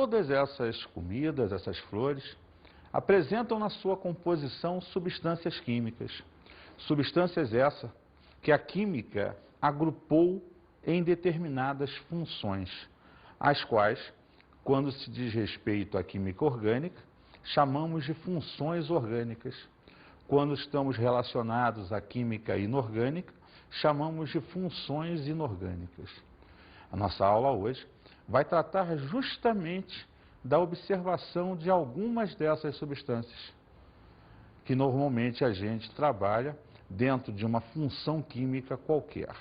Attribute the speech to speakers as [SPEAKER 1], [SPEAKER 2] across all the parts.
[SPEAKER 1] Todas essas comidas, essas flores, apresentam na sua composição substâncias químicas. Substâncias essas que a química agrupou em determinadas funções, as quais, quando se diz respeito à química orgânica, chamamos de funções orgânicas. Quando estamos relacionados à química inorgânica, chamamos de funções inorgânicas. A nossa aula hoje vai tratar justamente da observação de algumas dessas substâncias, que normalmente a gente trabalha dentro de uma função química qualquer.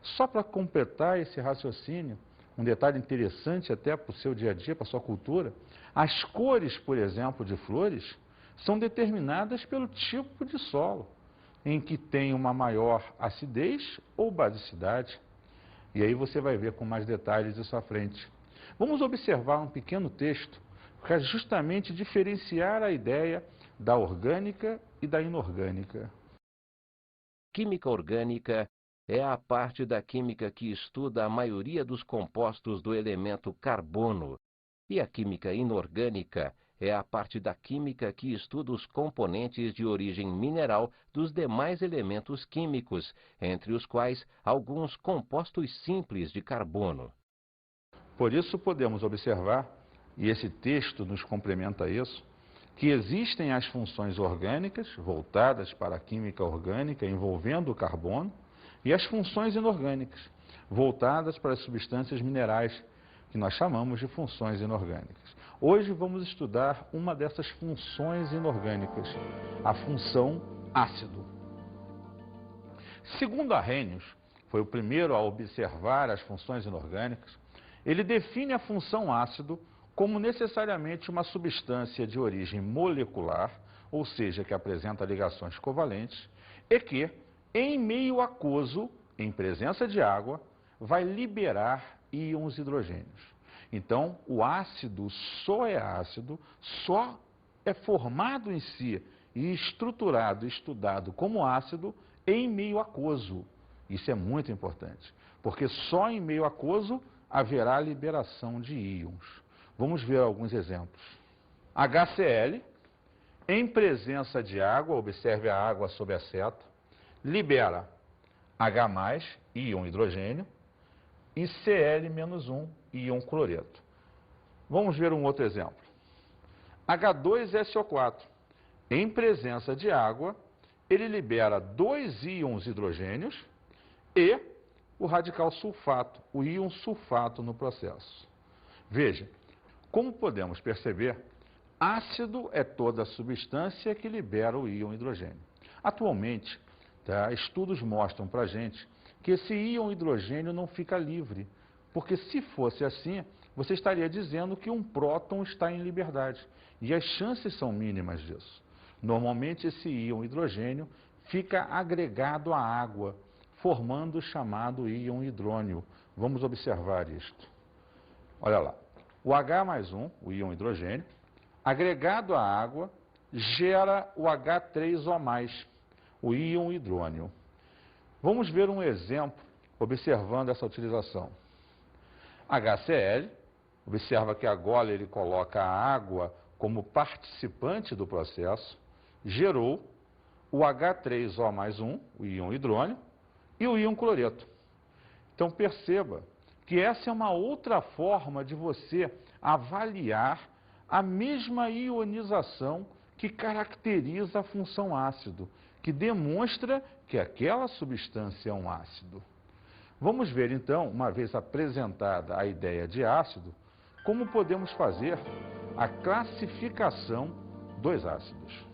[SPEAKER 1] Só para completar esse raciocínio, um detalhe interessante até para o seu dia a dia, para a sua cultura, as cores, por exemplo, de flores, são determinadas pelo tipo de solo, em que tem uma maior acidez ou basicidade. E aí você vai ver com mais detalhes isso à frente. Vamos observar um pequeno texto para justamente diferenciar a ideia da orgânica e da inorgânica.
[SPEAKER 2] Química orgânica é a parte da química que estuda a maioria dos compostos do elemento carbono, e a química inorgânica é a parte da química que estuda os componentes de origem mineral dos demais elementos químicos, entre os quais alguns compostos simples de carbono.
[SPEAKER 1] Por isso podemos observar, e esse texto nos complementa isso, que existem as funções orgânicas, voltadas para a química orgânica, envolvendo o carbono, e as funções inorgânicas, voltadas para as substâncias minerais, que nós chamamos de funções inorgânicas. Hoje vamos estudar uma dessas funções inorgânicas, a função ácido. Segundo Arrhenius, foi o primeiro a observar as funções inorgânicas, ele define a função ácido como necessariamente uma substância de origem molecular, ou seja, que apresenta ligações covalentes, e que, em meio aquoso, em presença de água, vai liberar íons hidrogênios. Então, o ácido só é formado em si e estruturado, estudado como ácido em meio aquoso. Isso é muito importante, porque só em meio aquoso haverá liberação de íons. Vamos ver alguns exemplos. HCl, em presença de água, observe a água sob a seta, libera H+, íon hidrogênio, e Cl-1, íon cloreto. Vamos ver um outro exemplo. H2SO4, em presença de água, ele libera 2 íons hidrogênios e o radical sulfato, o íon sulfato no processo. Veja, como podemos perceber, ácido é toda substância que libera o íon hidrogênio. Atualmente, estudos mostram para a gente que esse íon hidrogênio não fica livre, porque se fosse assim, você estaria dizendo que um próton está em liberdade, e as chances são mínimas disso. Normalmente esse íon hidrogênio fica agregado à água, formando o chamado íon hidrônio. Vamos observar isto. Olha lá, o H+1, o íon hidrogênio, agregado à água, gera o H3O+, o íon hidrônio. Vamos ver um exemplo observando essa utilização. HCl, observa que agora ele coloca a água como participante do processo, gerou o H3O+1, o íon hidrônio, e o íon cloreto. Então perceba que essa é uma outra forma de você avaliar a mesma ionização que caracteriza a função ácido, que demonstra que aquela substância é um ácido. Vamos ver então, uma vez apresentada a ideia de ácido, como podemos fazer a classificação dos ácidos.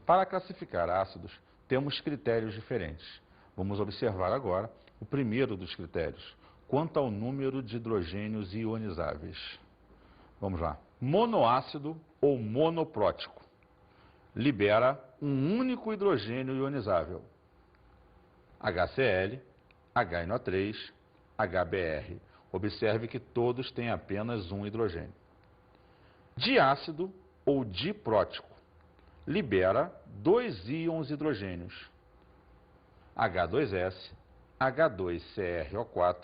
[SPEAKER 1] Para classificar ácidos, temos critérios diferentes. Vamos observar agora o primeiro dos critérios, quanto ao número de hidrogênios ionizáveis. Vamos lá. Monoácido ou monoprótico libera um único hidrogênio ionizável, HCl, HNO3, HBr. Observe que todos têm apenas um hidrogênio. Diácido ou diprótico libera 2 íons hidrogênios, H2S, H2CrO4,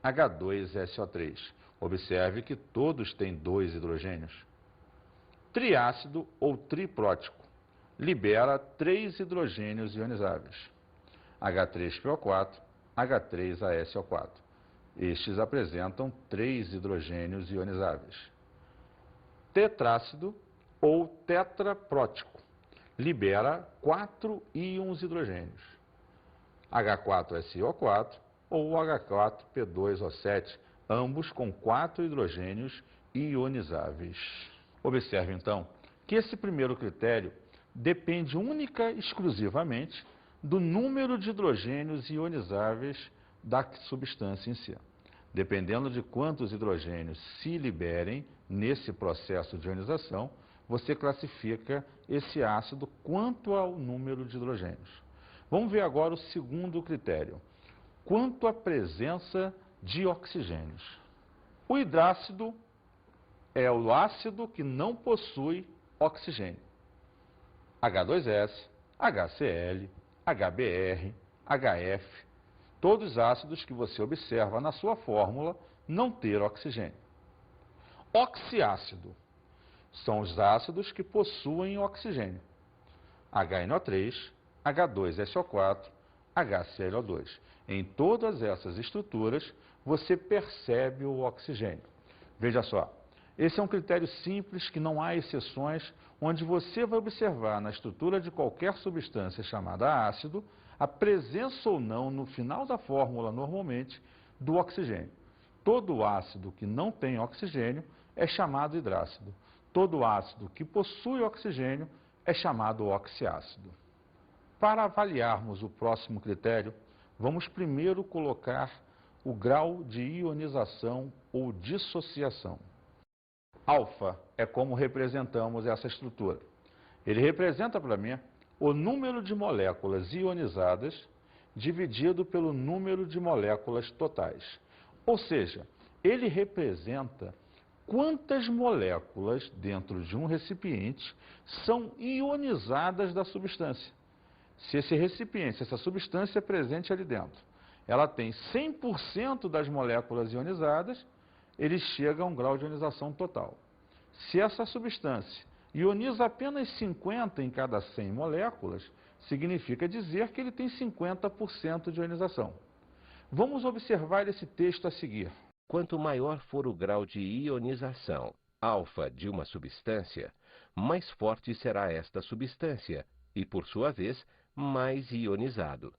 [SPEAKER 1] H2SO3. Observe que todos têm 2 hidrogênios. Triácido ou triprótico libera 3 hidrogênios ionizáveis. H3PO4, H3ASO4. Estes apresentam 3 hidrogênios ionizáveis. Tetrácido ou tetraprótico libera 4 íons hidrogênios. H4SiO4 ou H4P2O7, ambos com 4 hidrogênios ionizáveis. Observe, então, que esse primeiro critério depende única e exclusivamente do número de hidrogênios ionizáveis da substância em si. Dependendo de quantos hidrogênios se liberem nesse processo de ionização, você classifica esse ácido quanto ao número de hidrogênios. Vamos ver agora o segundo critério. Quanto à presença de oxigênios. O hidrácido é o ácido que não possui oxigênio. H2S, HCl, HBr, HF, todos ácidos que você observa na sua fórmula não ter oxigênio. Oxiácido são os ácidos que possuem oxigênio. HNO3, H2SO4, HClO2. Em todas essas estruturas, você percebe o oxigênio. Veja só, esse é um critério simples que não há exceções, onde você vai observar na estrutura de qualquer substância chamada ácido, a presença ou não, no final da fórmula normalmente, do oxigênio. Todo ácido que não tem oxigênio é chamado hidrácido. Todo ácido que possui oxigênio é chamado oxiácido. Para avaliarmos o próximo critério, vamos primeiro colocar o grau de ionização ou dissociação. Alfa é como representamos essa estrutura. Ele representa para mim o número de moléculas ionizadas dividido pelo número de moléculas totais. Ou seja, ele representa quantas moléculas dentro de um recipiente são ionizadas da substância. Se esse recipiente, se essa substância é presente ali dentro, ela tem 100% das moléculas ionizadas, ele chega a um grau de ionização total. Se essa substância ioniza apenas 50 em cada 100 moléculas, significa dizer que ele tem 50% de ionização. Vamos observar esse texto a seguir.
[SPEAKER 2] Quanto maior for o grau de ionização alfa de uma substância, mais forte será esta substância e, por sua vez, mais ionizado.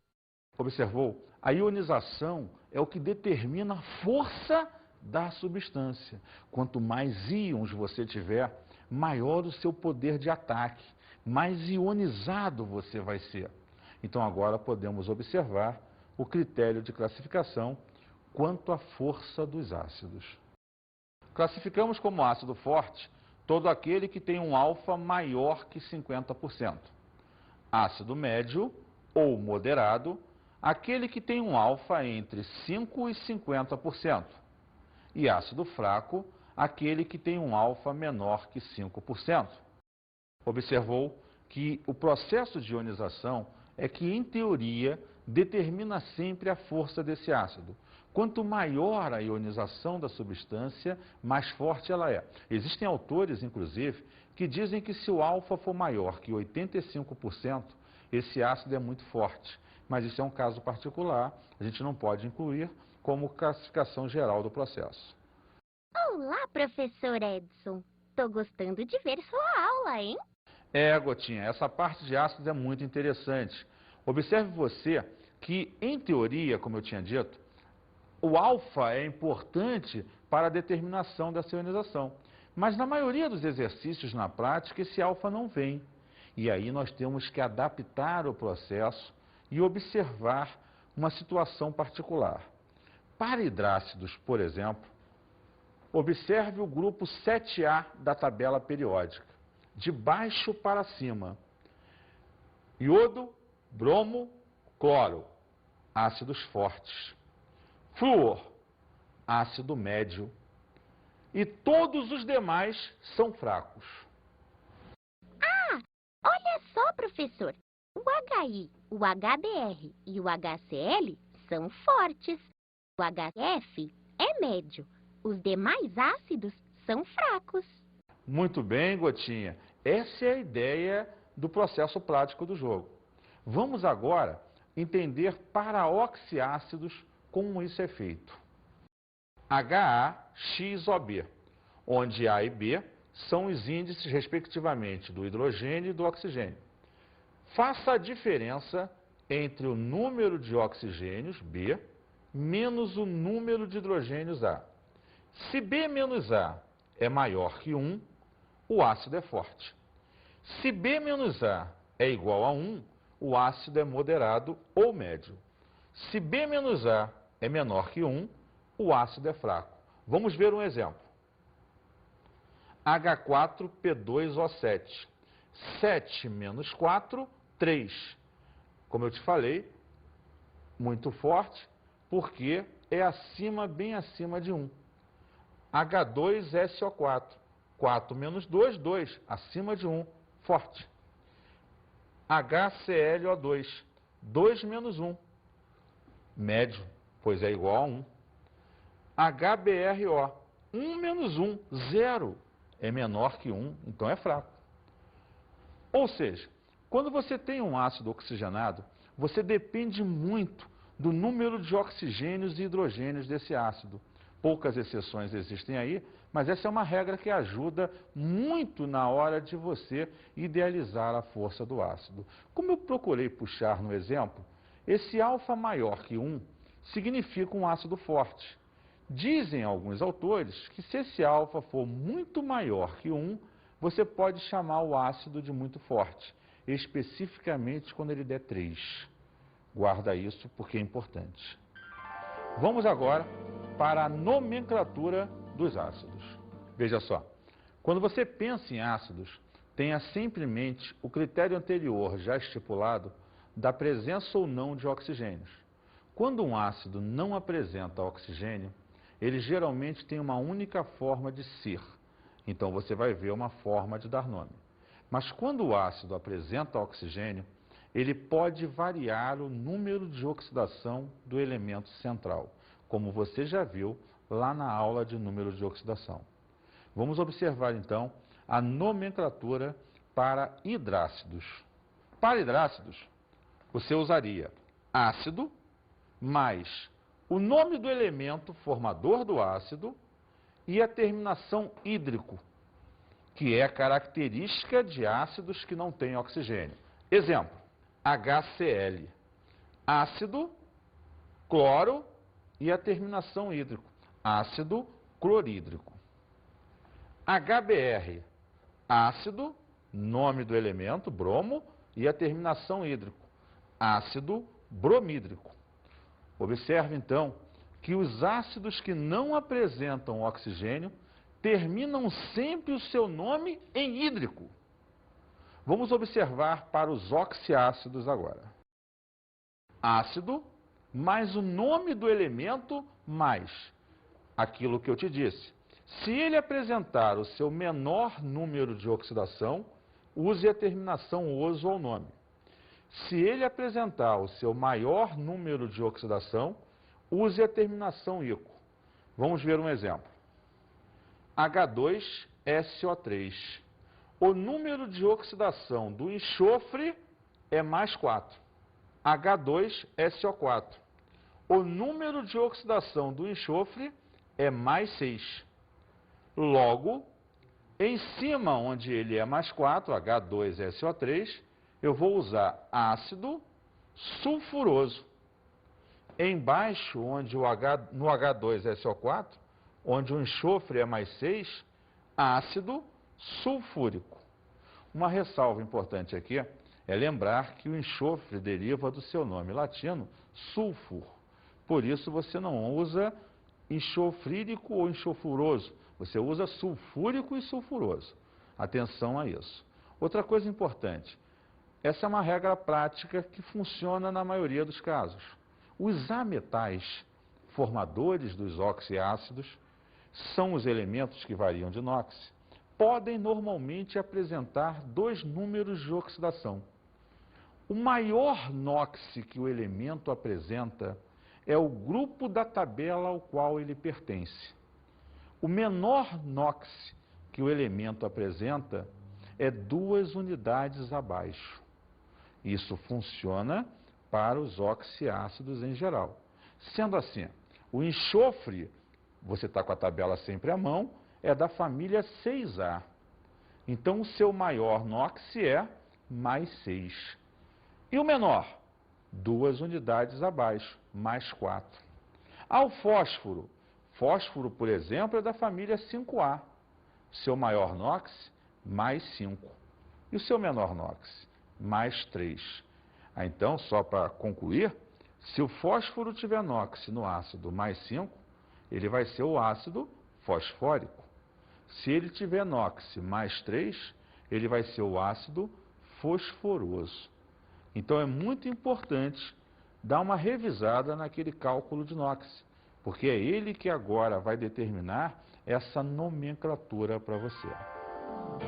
[SPEAKER 1] Observou? A ionização é o que determina a força da substância. Quanto mais íons você tiver, maior o seu poder de ataque, mais ionizado você vai ser. Então agora podemos observar o critério de classificação quanto à força dos ácidos. Classificamos como ácido forte todo aquele que tem um alfa maior que 50%. Ácido médio ou moderado, aquele que tem um alfa entre 5% e 50%. E ácido fraco, aquele que tem um alfa menor que 5%. Observou que o processo de ionização é que, em teoria, determina sempre a força desse ácido. Quanto maior a ionização da substância, mais forte ela é. Existem autores, inclusive, que dizem que se o alfa for maior que 85%, esse ácido é muito forte. Mas isso é um caso particular, a gente não pode incluir como classificação geral do processo.
[SPEAKER 3] Olá, professor Edson. Tô gostando de ver sua aula, hein?
[SPEAKER 1] Gotinha, essa parte de ácidos é muito interessante. Observe você que, em teoria, como eu tinha dito, o alfa é importante para a determinação dessa ionização. Mas na maioria dos exercícios na prática, esse alfa não vem. E aí nós temos que adaptar o processo e observar uma situação particular. Para hidrácidos, por exemplo, observe o grupo 7A da tabela periódica, de baixo para cima. Iodo, bromo, cloro, ácidos fortes. Flúor, ácido médio. E todos os demais são fracos.
[SPEAKER 3] Olha só, professor. O HI, o HBr e o HCl são fortes. O HF é médio. Os demais ácidos são fracos.
[SPEAKER 1] Muito bem, Gotinha. Essa é a ideia do processo prático do jogo. Vamos agora entender para oxiácidos como isso é feito. HAXOB, onde A e B são os índices, respectivamente, do hidrogênio e do oxigênio. Faça a diferença entre o número de oxigênios, B, menos o número de hidrogênios, A. Se B menos A é maior que 1, o ácido é forte. Se B menos A é igual a 1, o ácido é moderado ou médio. Se B menos A é menor que 1, o ácido é fraco. Vamos ver um exemplo. H4P2O7. 7 menos 4, 3. Como eu te falei, muito forte, porque é acima, bem acima de 1. H2SO4. 4 menos 2, 2. Acima de 1. Forte. HClO2. 2 menos 1. Médio, pois é igual a 1. HBRO. 1 menos 1. 0. É menor que 1, então é fraco. Ou seja, quando você tem um ácido oxigenado, você depende muito do número de oxigênios e hidrogênios desse ácido. Poucas exceções existem aí, mas essa é uma regra que ajuda muito na hora de você idealizar a força do ácido. Como eu procurei puxar no exemplo, esse alfa maior que 1 significa um ácido forte. Dizem alguns autores que se esse alfa for muito maior que 1, você pode chamar o ácido de muito forte, especificamente quando ele der 3. Guarda isso porque é importante. Vamos agora para a nomenclatura dos ácidos. Veja só, quando você pensa em ácidos, tenha sempre em mente o critério anterior já estipulado da presença ou não de oxigênios. Quando um ácido não apresenta oxigênio, ele geralmente tem uma única forma de ser. Então você vai ver uma forma de dar nome. Mas quando o ácido apresenta oxigênio, ele pode variar o número de oxidação do elemento central, como você já viu lá na aula de número de oxidação. Vamos observar então a nomenclatura para hidrácidos. Para hidrácidos, você usaria ácido mais o nome do elemento formador do ácido e a terminação hídrico, que é característica de ácidos que não têm oxigênio. Exemplo, HCl, ácido, cloro e a terminação hídrico, ácido clorídrico. HBr, ácido, nome do elemento, bromo, e a terminação hídrico, ácido bromídrico. Observe, então, que os ácidos que não apresentam oxigênio terminam sempre o seu nome em hídrico. Vamos observar para os oxiácidos agora. Ácido mais o nome do elemento mais aquilo que eu te disse. Se ele apresentar o seu menor número de oxidação, use a terminação oso ao nome. Se ele apresentar o seu maior número de oxidação, use a terminação ico. Vamos ver um exemplo. H2SO3. O número de oxidação do enxofre é mais 4. H2SO4. O número de oxidação do enxofre é mais 6. Logo, em cima onde ele é mais 4, H2SO3, eu vou usar ácido sulfuroso. Embaixo, no H2SO4, onde o enxofre é mais 6, ácido sulfúrico. Uma ressalva importante aqui é lembrar que o enxofre deriva do seu nome latino, sulfur. Por isso você não usa enxofrírico ou enxofruroso, você usa sulfúrico e sulfuroso. Atenção a isso. Outra coisa importante, essa é uma regra prática que funciona na maioria dos casos. Os ametais, formadores dos oxiácidos, são os elementos que variam de inox, podem normalmente apresentar 2 números de oxidação. O maior NOx que o elemento apresenta é o grupo da tabela ao qual ele pertence. O menor NOx que o elemento apresenta é 2 unidades abaixo. Isso funciona para os oxiácidos em geral. Sendo assim, o enxofre, você está com a tabela sempre à mão, é da família 6A. Então, o seu maior NOx é mais 6. E o menor? 2 unidades abaixo, mais 4. Ao fósforo, por exemplo, é da família 5A. Seu maior NOx, mais 5. E o seu menor NOx? Mais 3. Então, só para concluir, se o fósforo tiver NOx no ácido mais 5, ele vai ser o ácido fosfórico. Se ele tiver NOx mais 3, ele vai ser o ácido fosforoso. Então, é muito importante dar uma revisada naquele cálculo de NOx, porque é ele que agora vai determinar essa nomenclatura para você.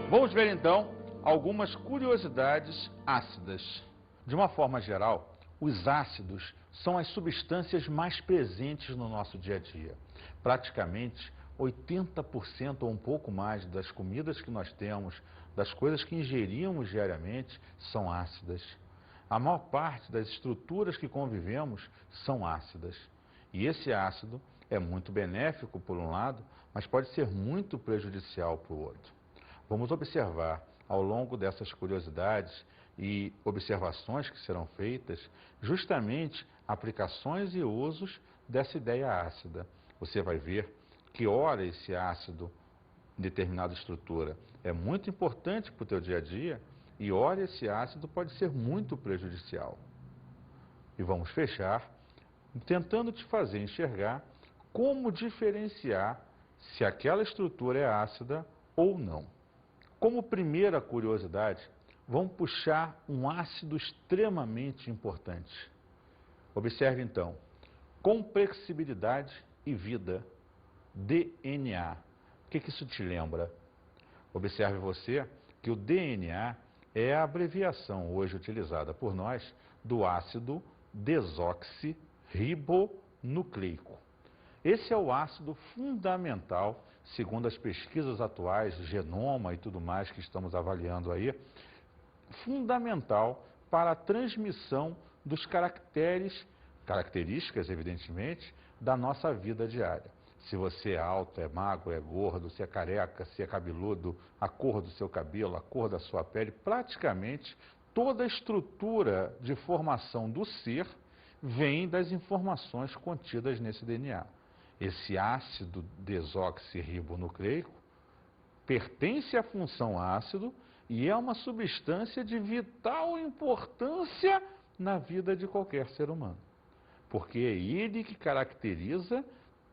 [SPEAKER 1] Vamos ver então algumas curiosidades ácidas. De uma forma geral, os ácidos são as substâncias mais presentes no nosso dia a dia. Praticamente 80% ou um pouco mais das comidas que nós temos, das coisas que ingerimos diariamente, são ácidas. A maior parte das estruturas que convivemos são ácidas. E esse ácido é muito benéfico por um lado, mas pode ser muito prejudicial para o outro. Vamos observar ao longo dessas curiosidades e observações que serão feitas, justamente aplicações e usos dessa ideia ácida. Você vai ver que ora esse ácido em determinada estrutura é muito importante para o teu dia a dia e ora esse ácido pode ser muito prejudicial. E vamos fechar tentando te fazer enxergar como diferenciar se aquela estrutura é ácida ou não. Como primeira curiosidade, vamos puxar um ácido extremamente importante. Observe então, complexibilidade e vida, DNA. O que isso te lembra? Observe você que o DNA é a abreviação hoje utilizada por nós do ácido desoxirribonucleico. Esse é o ácido fundamental, segundo as pesquisas atuais, genoma e tudo mais que estamos avaliando aí, fundamental para a transmissão dos características, evidentemente, da nossa vida diária. Se você é alto, é magro, é gordo, se é careca, se é cabeludo, a cor do seu cabelo, a cor da sua pele, praticamente toda a estrutura de formação do ser vem das informações contidas nesse DNA. Esse ácido desoxirribonucleico pertence à função ácido e é uma substância de vital importância na vida de qualquer ser humano. Porque é ele que caracteriza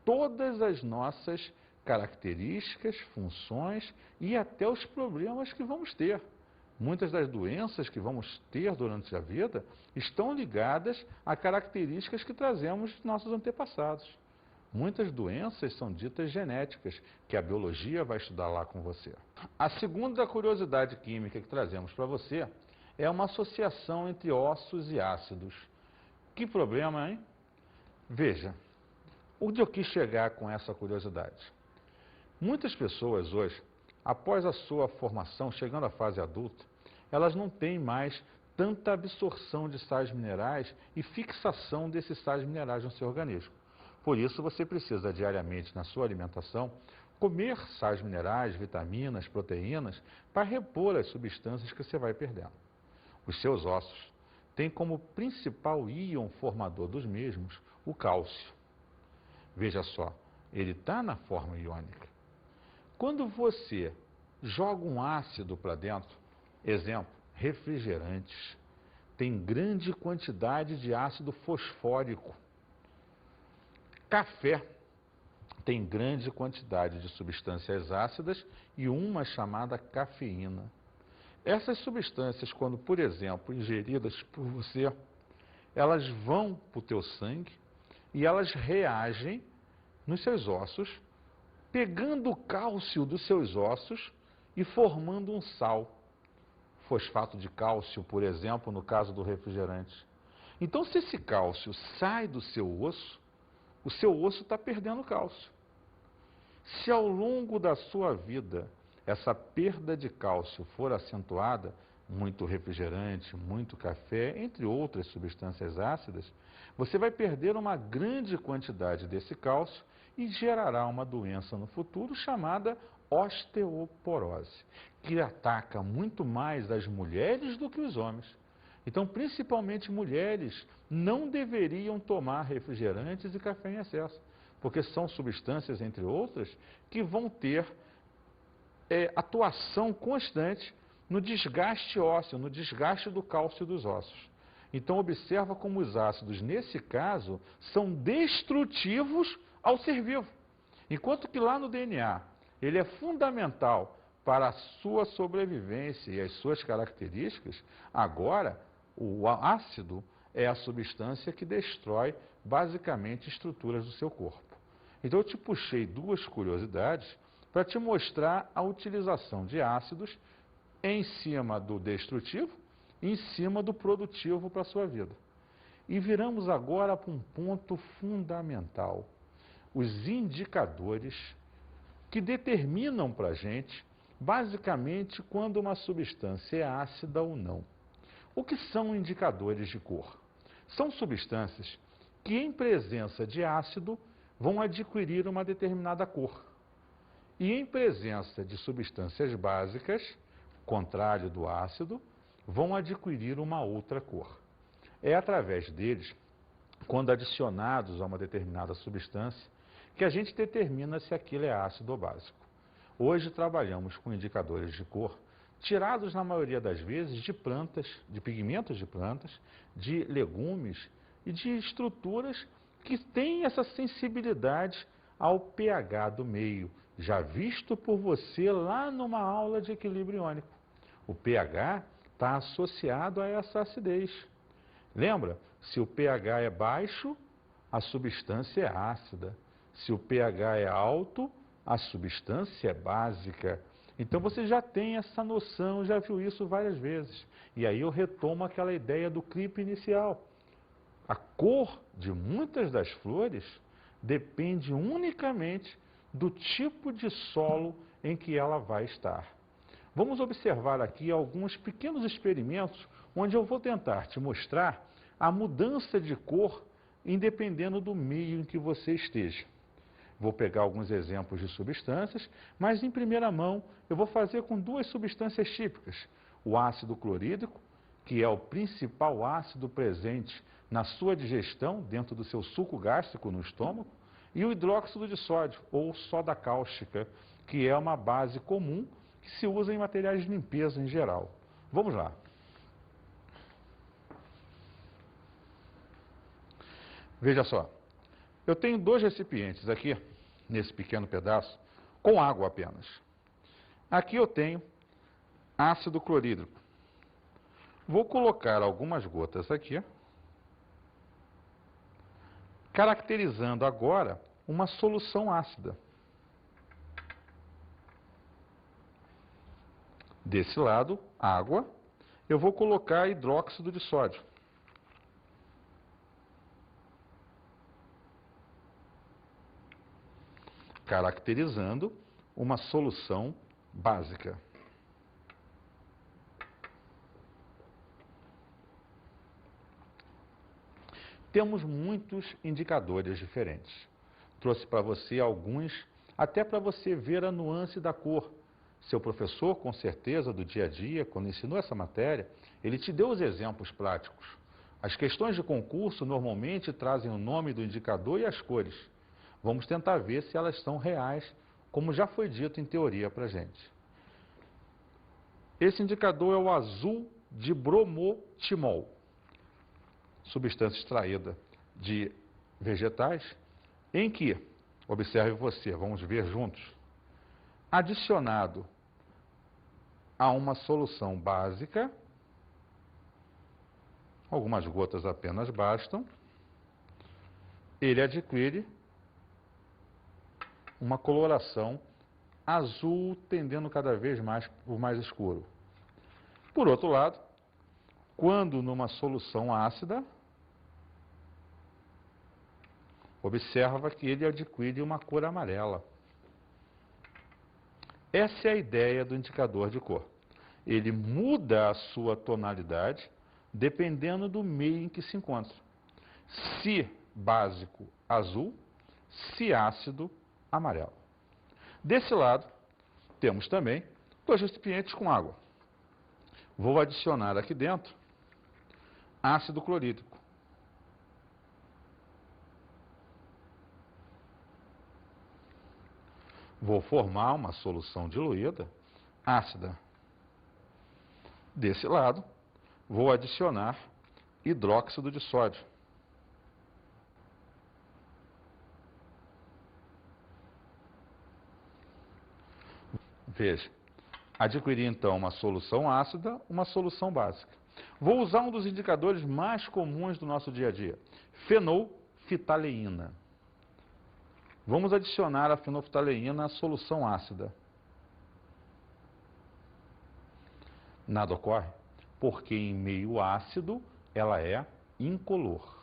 [SPEAKER 1] todas as nossas características, funções e até os problemas que vamos ter. Muitas das doenças que vamos ter durante a vida estão ligadas a características que trazemos de nossos antepassados. Muitas doenças são ditas genéticas, que a biologia vai estudar lá com você. A segunda curiosidade química que trazemos para você é uma associação entre ossos e ácidos. Que problema, hein? Veja, onde eu quis chegar com essa curiosidade? Muitas pessoas hoje, após a sua formação, chegando à fase adulta, elas não têm mais tanta absorção de sais minerais e fixação desses sais minerais no seu organismo. Por isso, você precisa diariamente, na sua alimentação, comer sais minerais, vitaminas, proteínas, para repor as substâncias que você vai perdendo. Os seus ossos têm como principal íon formador dos mesmos o cálcio. Veja só, ele está na forma iônica. Quando você joga um ácido para dentro, exemplo, refrigerantes, tem grande quantidade de ácido fosfórico. Café tem grande quantidade de substâncias ácidas e uma chamada cafeína. Essas substâncias, quando, por exemplo, ingeridas por você, elas vão para o teu sangue e elas reagem nos seus ossos, pegando o cálcio dos seus ossos e formando um sal. Fosfato de cálcio, por exemplo, no caso do refrigerante. Então, se esse cálcio sai do seu osso, o seu osso está perdendo cálcio. Se ao longo da sua vida essa perda de cálcio for acentuada, muito refrigerante, muito café, entre outras substâncias ácidas, você vai perder uma grande quantidade desse cálcio e gerará uma doença no futuro chamada osteoporose, que ataca muito mais as mulheres do que os homens. Então, principalmente mulheres não deveriam tomar refrigerantes e café em excesso, porque são substâncias, entre outras, que vão ter atuação constante no desgaste ósseo, no desgaste do cálcio dos ossos. Então, observa como os ácidos, nesse caso, são destrutivos ao ser vivo. Enquanto que lá no DNA, ele é fundamental para a sua sobrevivência e as suas características, agora, o ácido é a substância que destrói, basicamente, estruturas do seu corpo. Então, eu te puxei duas curiosidades para te mostrar a utilização de ácidos em cima do destrutivo e em cima do produtivo para a sua vida. E viramos agora para um ponto fundamental. Os indicadores que determinam para a gente, basicamente, quando uma substância é ácida ou não. O que são indicadores de cor? São substâncias que, em presença de ácido, vão adquirir uma determinada cor. E em presença de substâncias básicas, contrário do ácido, vão adquirir uma outra cor. É através deles, quando adicionados a uma determinada substância, que a gente determina se aquilo é ácido ou básico. Hoje trabalhamos com indicadores de cor, tirados na maioria das vezes de plantas, de pigmentos de plantas, de legumes e de estruturas que têm essa sensibilidade ao pH do meio, já visto por você lá numa aula de equilíbrio iônico. O pH está associado a essa acidez. Lembra? Se o pH é baixo, a substância é ácida. Se o pH é alto, a substância é básica. Então você já tem essa noção, já viu isso várias vezes. E aí eu retomo aquela ideia do clipe inicial. A cor de muitas das flores depende unicamente do tipo de solo em que ela vai estar. Vamos observar aqui alguns pequenos experimentos onde eu vou tentar te mostrar a mudança de cor independendo do meio em que você esteja. Vou pegar alguns exemplos de substâncias, mas em primeira mão eu vou fazer com duas substâncias típicas. O ácido clorídrico, que é o principal ácido presente na sua digestão, dentro do seu suco gástrico no estômago, e o hidróxido de sódio, ou soda cáustica, que é uma base comum que se usa em materiais de limpeza em geral. Vamos lá. Veja só, eu tenho dois recipientes aqui, nesse pequeno pedaço, com água apenas. Aqui eu tenho ácido clorídrico. Vou colocar algumas gotas aqui, caracterizando agora uma solução ácida. Desse lado, água, eu vou colocar hidróxido de sódio. Caracterizando uma solução básica. Temos muitos indicadores diferentes. Trouxe para você alguns, até para você ver a nuance da cor. Seu professor, com certeza, do dia a dia, quando ensinou essa matéria, ele te deu os exemplos práticos. As questões de concurso normalmente trazem o nome do indicador e as cores. Vamos tentar ver se elas são reais, como já foi dito em teoria para a gente. Esse indicador é o azul de bromotimol, substância extraída de vegetais, em que, observe você, vamos ver juntos, adicionado a uma solução básica, algumas gotas apenas bastam, ele adquire uma coloração azul tendendo cada vez mais para o mais escuro. Por outro lado, quando numa solução ácida, observa que ele adquire uma cor amarela. Essa é a ideia do indicador de cor. Ele muda a sua tonalidade dependendo do meio em que se encontra. Se básico, azul; se ácido, amarelo. Desse lado, temos também 2 recipientes com água. Vou adicionar aqui dentro ácido clorídrico. Vou formar uma solução diluída ácida. Desse lado, vou adicionar hidróxido de sódio. Veja, adquiri então uma solução ácida, uma solução básica. Vou usar um dos indicadores mais comuns do nosso dia a dia, fenolftaleína. Vamos adicionar a fenolftaleína à solução ácida. Nada ocorre, porque em meio ácido ela é incolor.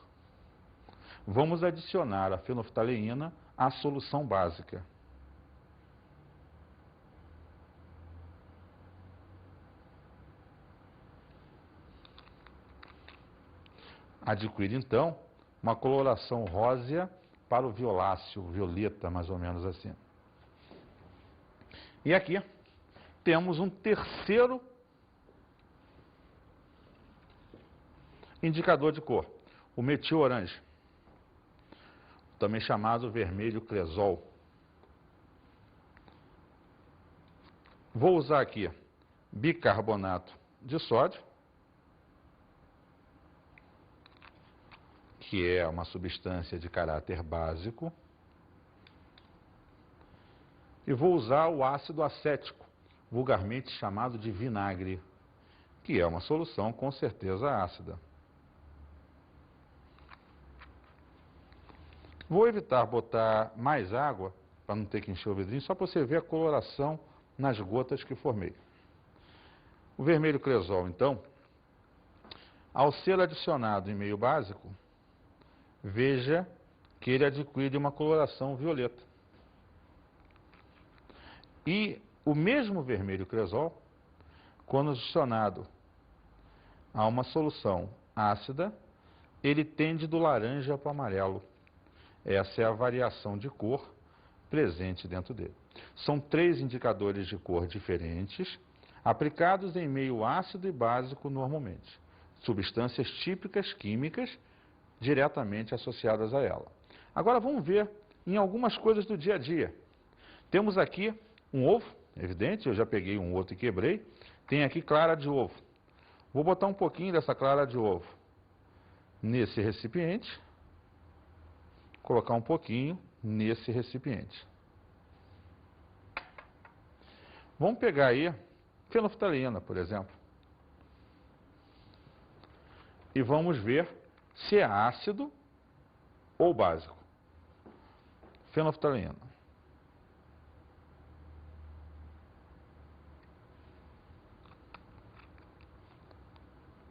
[SPEAKER 1] Vamos adicionar a fenolftaleína à solução básica. Adquire então uma coloração rósea para o violáceo, violeta, mais ou menos assim. E aqui temos um terceiro indicador de cor, o metil orange, também chamado vermelho cresol. Vou usar aqui bicarbonato de sódio, que é uma substância de caráter básico, e vou usar o ácido acético, vulgarmente chamado de vinagre, que é uma solução com certeza ácida. Vou evitar botar mais água, para não ter que encher o vidrinho, só para você ver a coloração nas gotas que formei. O vermelho cresol, então, ao ser adicionado em meio básico, veja que ele adquire uma coloração violeta. E o mesmo vermelho cresol, quando adicionado a uma solução ácida, ele tende do laranja para o amarelo. Essa é a variação de cor presente dentro dele. São 3 indicadores de cor diferentes, aplicados em meio ácido e básico normalmente. Substâncias típicas químicas diretamente associadas a ela. Agora vamos ver em algumas coisas do dia a dia. Temos aqui um ovo, evidente, eu já peguei um outro e quebrei. Tem aqui clara de ovo. Vou botar um pouquinho dessa clara de ovo nesse recipiente, colocar um pouquinho nesse recipiente. Vamos pegar aí fenolftaleína, por exemplo, e vamos ver se é ácido ou básico. Fenolftaleína.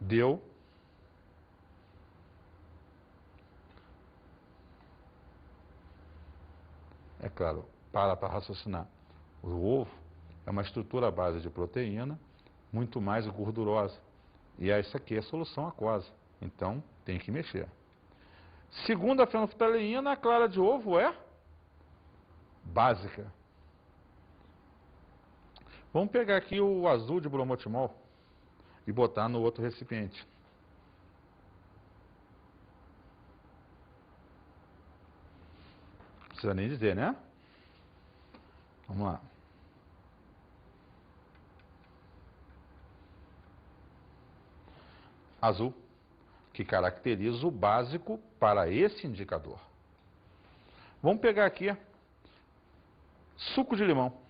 [SPEAKER 1] Deu. É claro, para raciocinar. O ovo é uma estrutura à base de proteína, muito mais gordurosa. E essa aqui é a solução aquosa. Então, tem que mexer. Segundo a fenolftaleína, a clara de ovo é básica. Vamos pegar aqui o azul de bromotimol e botar no outro recipiente. Não precisa nem dizer, né? Vamos lá. Azul, que caracteriza o básico para esse indicador. Vamos pegar aqui suco de limão.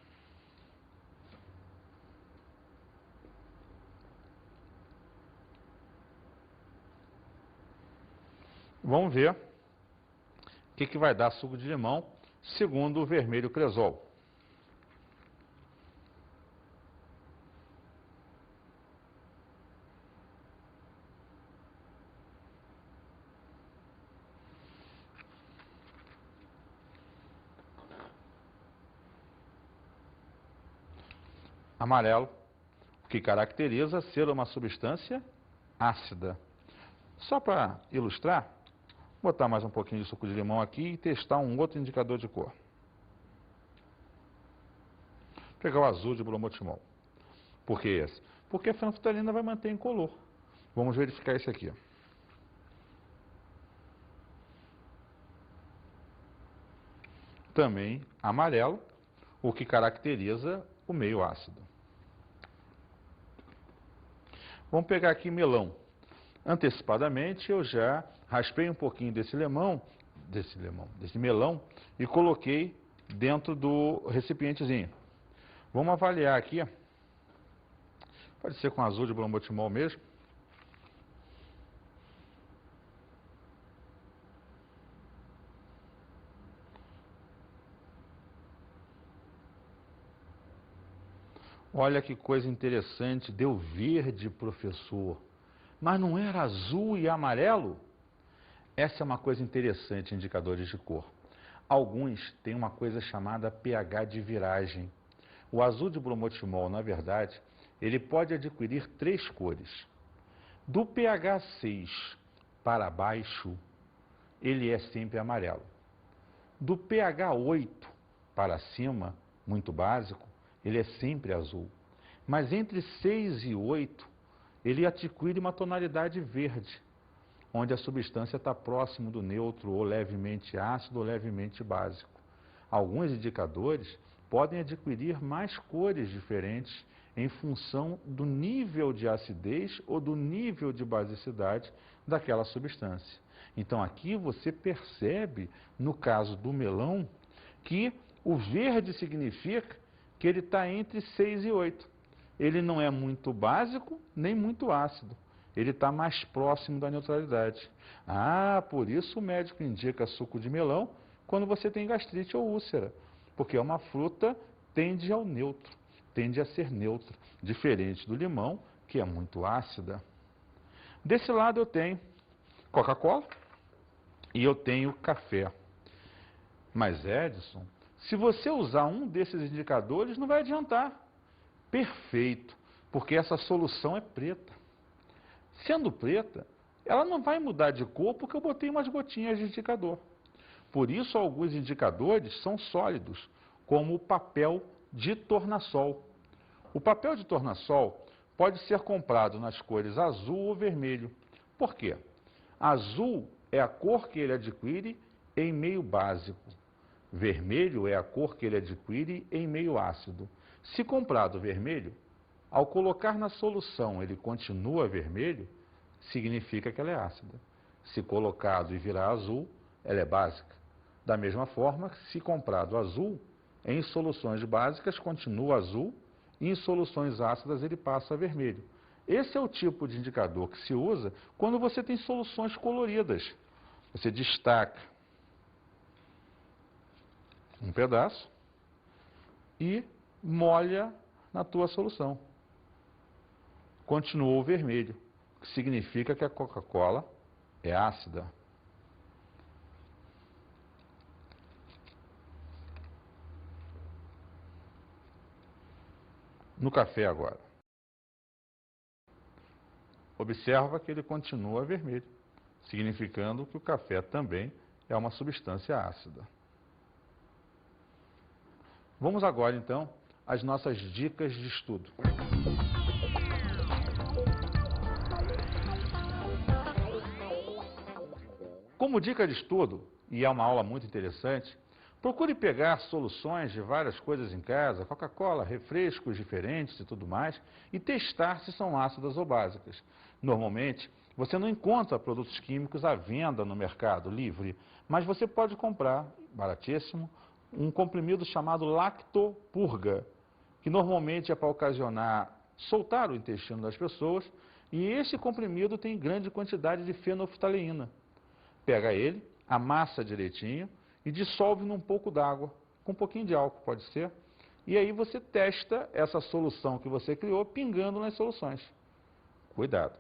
[SPEAKER 1] Vamos ver o que vai dar suco de limão segundo o vermelho cresol. amarelo, o que caracteriza ser uma substância ácida. Só para ilustrar, vou botar mais um pouquinho de suco de limão aqui e testar um outro indicador de cor. Vou pegar o azul de bromotimol. Por que esse? Porque a fenolftalina vai manter incolor. Vamos verificar esse aqui. Também amarelo, o que caracteriza o meio ácido. Vamos pegar aqui melão. Antecipadamente eu já raspei um pouquinho desse melão e coloquei dentro do recipientezinho. Vamos avaliar aqui. Pode ser com azul de bromotimol mesmo. Olha que coisa interessante, deu verde, professor. Mas não era azul e amarelo? Essa é uma coisa interessante, indicadores de cor. Alguns têm uma coisa chamada pH de viragem. O azul de bromotimol, na verdade, ele pode adquirir 3 cores. Do pH 6 para baixo, ele é sempre amarelo. Do pH 8 para cima, muito básico, ele é sempre azul. Mas entre 6 e 8, ele adquire uma tonalidade verde, onde a substância está próximo do neutro, ou levemente ácido, ou levemente básico. Alguns indicadores podem adquirir mais cores diferentes em função do nível de acidez ou do nível de basicidade daquela substância. Então aqui você percebe, no caso do melão, que o verde significa que ele está entre 6 e 8. Ele não é muito básico, nem muito ácido. Ele está mais próximo da neutralidade. Ah, por isso o médico indica suco de melão quando você tem gastrite ou úlcera. Porque uma fruta tende ao neutro, tende a ser neutra, diferente do limão, que é muito ácida. Desse lado eu tenho Coca-Cola e eu tenho café. Mas, Edson, se você usar um desses indicadores, não vai adiantar. Perfeito, porque essa solução é preta. Sendo preta, ela não vai mudar de cor porque eu botei umas gotinhas de indicador. Por isso, alguns indicadores são sólidos, como o papel de tornassol. O papel de tornassol pode ser comprado nas cores azul ou vermelho. Por quê? Azul é a cor que ele adquire em meio básico. Vermelho é a cor que ele adquire em meio ácido. Se comprado vermelho, ao colocar na solução ele continua vermelho, significa que ela é ácida. Se colocado e virar azul, ela é básica. Da mesma forma, se comprado azul, em soluções básicas continua azul e em soluções ácidas ele passa a vermelho. Esse é o tipo de indicador que se usa quando você tem soluções coloridas. Você destaca um pedaço e molha na tua solução. Continuou vermelho, o que significa que a Coca-Cola é ácida. No café agora. Observa que ele continua vermelho, significando que o café também é uma substância ácida. Vamos agora, então, às nossas dicas de estudo. Como dica de estudo, e é uma aula muito interessante, procure pegar soluções de várias coisas em casa, Coca-Cola, refrescos diferentes e tudo mais, e testar se são ácidas ou básicas. Normalmente, você não encontra produtos químicos à venda no mercado livre, mas você pode comprar, baratíssimo, um comprimido chamado Lactopurga, que normalmente é para ocasionar, soltar o intestino das pessoas, e esse comprimido tem grande quantidade de fenolftaleína. Pega ele, amassa direitinho e dissolve num pouco d'água, com um pouquinho de álcool pode ser, e aí você testa essa solução que você criou pingando nas soluções. Cuidado,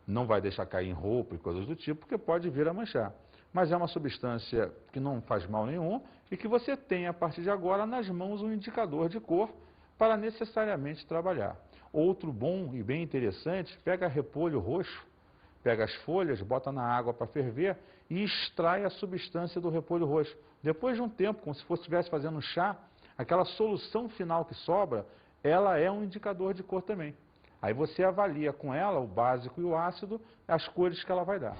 [SPEAKER 1] não vai deixar cair em roupa e coisas do tipo, porque pode vir a manchar. Mas é uma substância que não faz mal nenhum e que você tem a partir de agora nas mãos um indicador de cor para necessariamente trabalhar. Outro bom e bem interessante, pega repolho roxo, pega as folhas, bota na água para ferver e extrai a substância do repolho roxo. Depois de um tempo, como se estivesse fazendo um chá, aquela solução final que sobra, ela é um indicador de cor também. Aí você avalia com ela, o básico e o ácido, as cores que ela vai dar.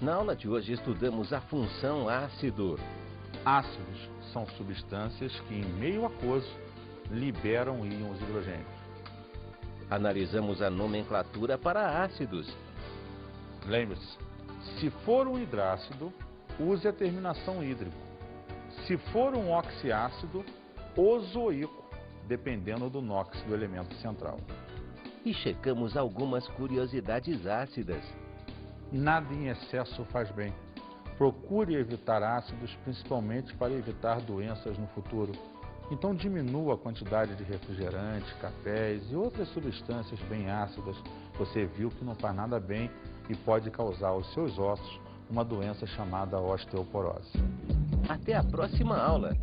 [SPEAKER 2] Na aula de hoje estudamos a função ácido.
[SPEAKER 1] Ácidos são substâncias que, em meio aquoso, liberam íons hidrogênios.
[SPEAKER 2] Analisamos a nomenclatura para ácidos.
[SPEAKER 1] Lembre-se, se for um hidrácido, use a terminação hídrico. Se for um oxiácido, ozoico, dependendo do NOx do elemento central.
[SPEAKER 2] E checamos algumas curiosidades ácidas.
[SPEAKER 1] Nada em excesso faz bem. Procure evitar ácidos, principalmente para evitar doenças no futuro. Então diminua a quantidade de refrigerante, cafés e outras substâncias bem ácidas. Você viu que não faz nada bem e pode causar aos seus ossos uma doença chamada osteoporose.
[SPEAKER 2] Até a próxima aula!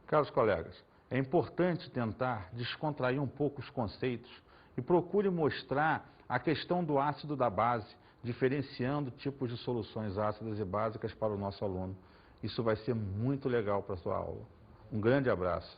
[SPEAKER 1] Caros colegas, é importante tentar descontrair um pouco os conceitos e procure mostrar a questão do ácido da base, diferenciando tipos de soluções ácidas e básicas para o nosso aluno. Isso vai ser muito legal para a sua aula. Um grande abraço.